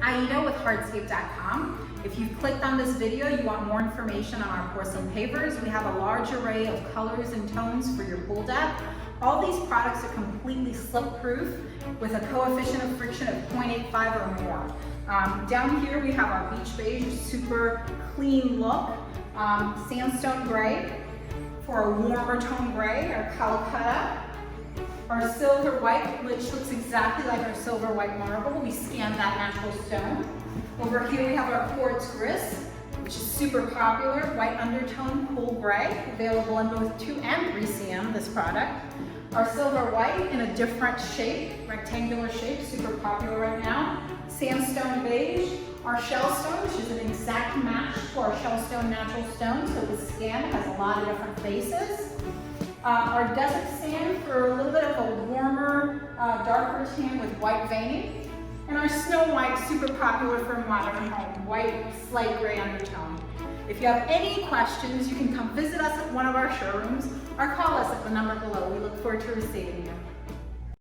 Aida with hardscape.com. If you've clicked on this video, you want more information on our porcelain pavers. We have a large array of colors and tones for your pool deck. All these products are completely slip-proof with a coefficient of friction of 0.85 or more. Down here we have our beach beige, super clean look, sandstone gray for a warmer tone gray, our Calcutta, our silver white, which looks exactly like our silver white marble. We scanned that natural stone. Over here we have our quartz gris, which is super popular, white undertone, cool gray, available in both 2 and 3 cm, this product. Our silver white in a different shape, rectangular shape, super popular right now. Sandstone beige, our shell stone, which is an exact match to our shell stone natural stone, so the scan has a lot of different faces. Our desert sand for a little bit of a warmer, darker tan with white veining. And our snow white, super popular for a modern home, white, slight gray undertone. If you have any questions, you can come visit us at one of our showrooms or call us at the number below. We look forward to receiving you.